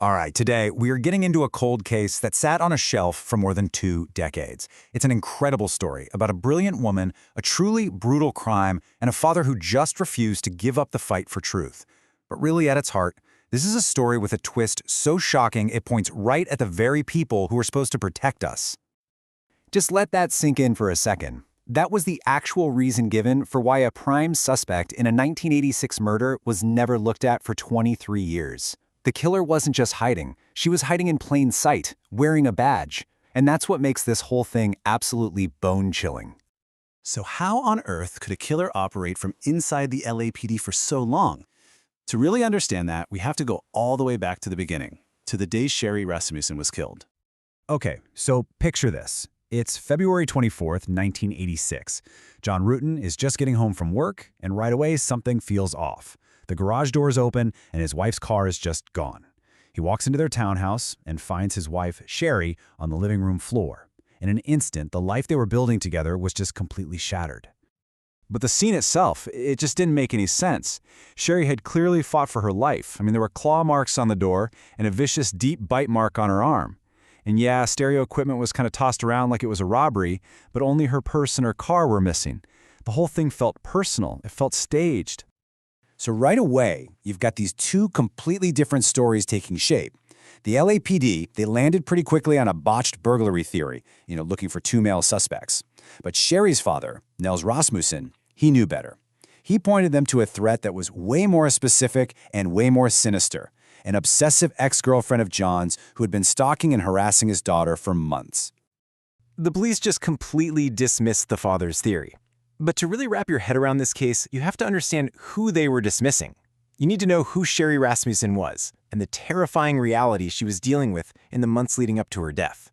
All right, today we are getting into a cold case that sat on a shelf for more than 2 decades. It's an incredible story about a brilliant woman, a truly brutal crime, and a father who just refused to give up the fight for truth. But really, at its heart, this is a story with a twist so shocking it points right at the very people who are supposed to protect us. Just let that sink in for a second. That was the actual reason given for why a prime suspect in a 1986 murder was never looked at for 23 years. The killer wasn't just hiding. She was hiding in plain sight, wearing a badge. And that's what makes this whole thing absolutely bone-chilling. So how on earth could a killer operate from inside the LAPD for so long? To really understand that, we have to go all the way back to the beginning, to the day Sherri Rasmussen was killed. Okay, so picture this. It's February 24th, 1986. John Rutten is just getting home from work, and right away something feels off. The garage door is open, and his wife's car is just gone. He walks into their townhouse and finds his wife, Sherri, on the living room floor. In an instant, the life they were building together was just completely shattered. But the scene itself, it just didn't make any sense. Sherri had clearly fought for her life. There were claw marks on the door and a vicious deep bite mark on her arm. And yeah, stereo equipment was kind of tossed around like it was a robbery, but only her purse and her car were missing. The whole thing felt personal. It felt staged. So right away, you've got these two completely different stories taking shape. The LAPD, they landed pretty quickly on a botched burglary theory, looking for 2 male suspects. But Sherri's father, Nels Rasmussen, he knew better. He pointed them to a threat that was way more specific and way more sinister, an obsessive ex-girlfriend of John's who had been stalking and harassing his daughter for months. The police just completely dismissed the father's theory. But to really wrap your head around this case, you have to understand who they were dismissing. You need to know who Sherri Rasmussen was and the terrifying reality she was dealing with in the months leading up to her death.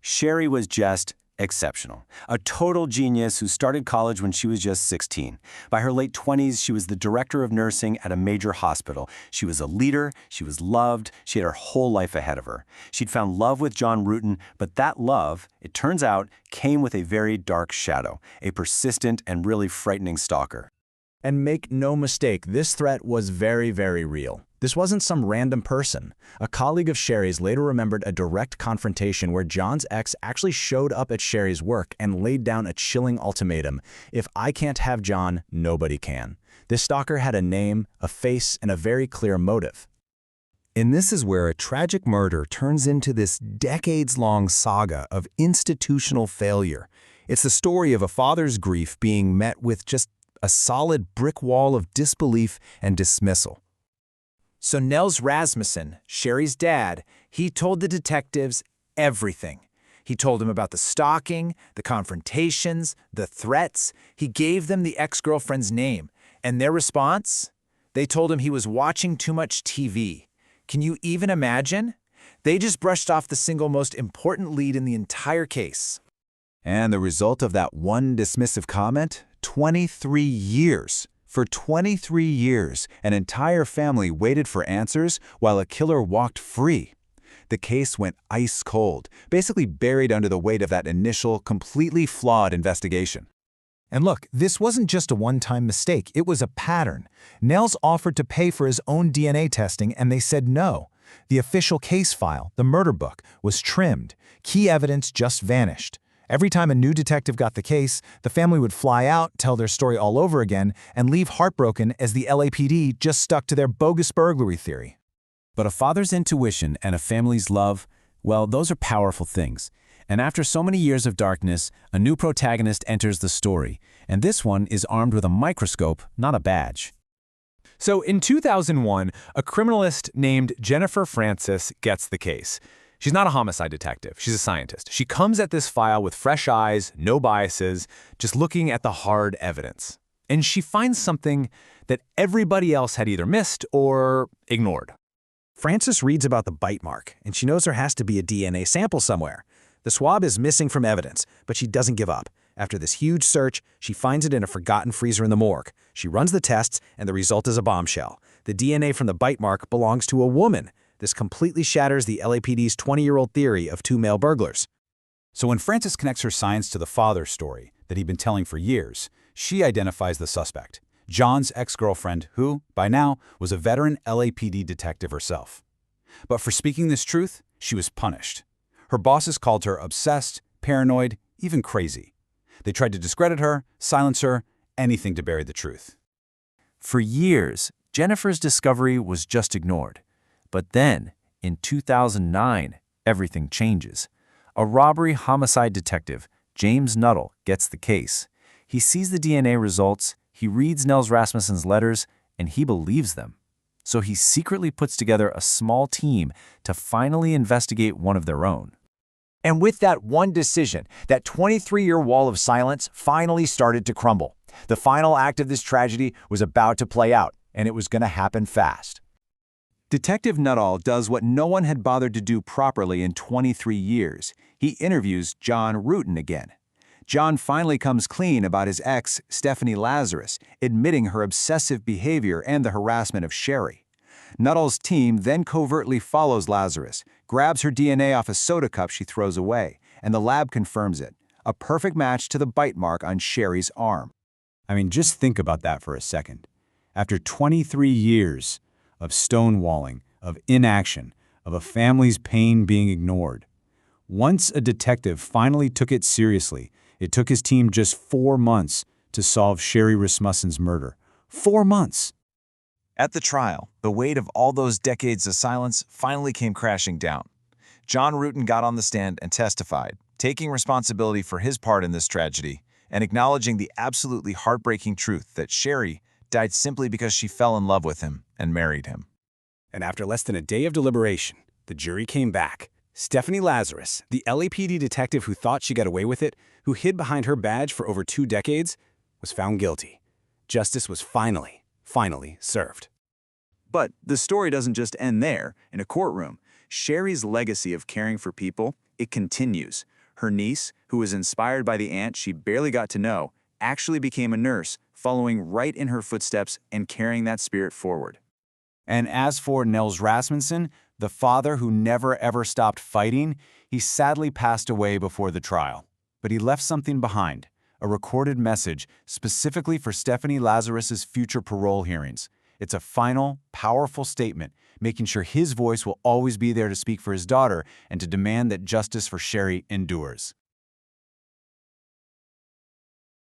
Sherri was just exceptional. A total genius who started college when she was just 16. By her late 20s, she was the director of nursing at a major hospital. She was a leader, she was loved, she had her whole life ahead of her. She'd found love with John Rutten, but that love, it turns out, came with a very dark shadow, a persistent and really frightening stalker. And make no mistake, this threat was very, very real. This wasn't some random person. A colleague of Sherri's later remembered a direct confrontation where John's ex actually showed up at Sherri's work and laid down a chilling ultimatum. If I can't have John, nobody can. This stalker had a name, a face, and a very clear motive. And this is where a tragic murder turns into this decades-long saga of institutional failure. It's the story of a father's grief being met with just a solid brick wall of disbelief and dismissal. So Nels Rasmussen, Sherri's dad, he told the detectives everything. He told them about the stalking, the confrontations, the threats. He gave them the ex-girlfriend's name. And their response? They told him he was watching too much TV. Can you even imagine? They just brushed off the single most important lead in the entire case. And the result of that one dismissive comment? 23 years. For 23 years, an entire family waited for answers while a killer walked free. The case went ice cold, basically buried under the weight of that initial, completely flawed investigation. And look, this wasn't just a one-time mistake, it was a pattern. Nels offered to pay for his own DNA testing and they said no. The official case file, the murder book, was trimmed. Key evidence just vanished. Every time a new detective got the case, the family would fly out, tell their story all over again, and leave heartbroken as the LAPD just stuck to their bogus burglary theory. But a father's intuition and a family's love, well, those are powerful things. And after so many years of darkness, a new protagonist enters the story, and this one is armed with a microscope, not a badge. So in 2001, a criminalist named Jennifer Francis gets the case. She's not a homicide detective, she's a scientist. She comes at this file with fresh eyes, no biases, just looking at the hard evidence. And she finds something that everybody else had either missed or ignored. Francis reads about the bite mark, and she knows there has to be a DNA sample somewhere. The swab is missing from evidence, but she doesn't give up. After this huge search, she finds it in a forgotten freezer in the morgue. She runs the tests, and the result is a bombshell. The DNA from the bite mark belongs to a woman. This completely shatters the LAPD's 20-year-old theory of 2 male burglars. So when Francis connects her science to the father's story that he'd been telling for years, she identifies the suspect, John's ex-girlfriend, who, by now, was a veteran LAPD detective herself. But for speaking this truth, she was punished. Her bosses called her obsessed, paranoid, even crazy. They tried to discredit her, silence her, anything to bury the truth. For years, Jennifer's discovery was just ignored. But then, in 2009, everything changes. A robbery homicide detective, James Nuttall, gets the case. He sees the DNA results, he reads Nels Rasmussen's letters, and he believes them. So he secretly puts together a small team to finally investigate one of their own. And with that one decision, that 23-year wall of silence finally started to crumble. The final act of this tragedy was about to play out, and it was going to happen fast. Detective Nuttall does what no one had bothered to do properly in 23 years. He interviews John Rutten again. John finally comes clean about his ex, Stephanie Lazarus, admitting her obsessive behavior and the harassment of Sherri. Nuttall's team then covertly follows Lazarus, grabs her DNA off a soda cup she throws away, and the lab confirms it. A perfect match to the bite mark on Sherri's arm. I mean, just think about that for a second. After 23 years of stonewalling, of inaction, of a family's pain being ignored, once a detective finally took it seriously, it took his team just 4 months to solve Sherri Rasmussen's murder. 4 months! At the trial, the weight of all those decades of silence finally came crashing down. John Rutten got on the stand and testified, taking responsibility for his part in this tragedy and acknowledging the absolutely heartbreaking truth that Sherri died simply because she fell in love with him and married him. And after less than a day of deliberation, the jury came back. Stephanie Lazarus, the LAPD detective who thought she got away with it, who hid behind her badge for over 2 decades, was found guilty. Justice was finally served. But the story doesn't just end there, in a courtroom. Sherri's legacy of caring for people, it continues. Her niece, who was inspired by the aunt she barely got to know, actually became a nurse, following right in her footsteps and carrying that spirit forward. And as for Nels Rasmussen, the father who never ever stopped fighting, he sadly passed away before the trial. But he left something behind, a recorded message specifically for Stephanie Lazarus's future parole hearings. It's a final, powerful statement, making sure his voice will always be there to speak for his daughter and to demand that justice for Sherri endures.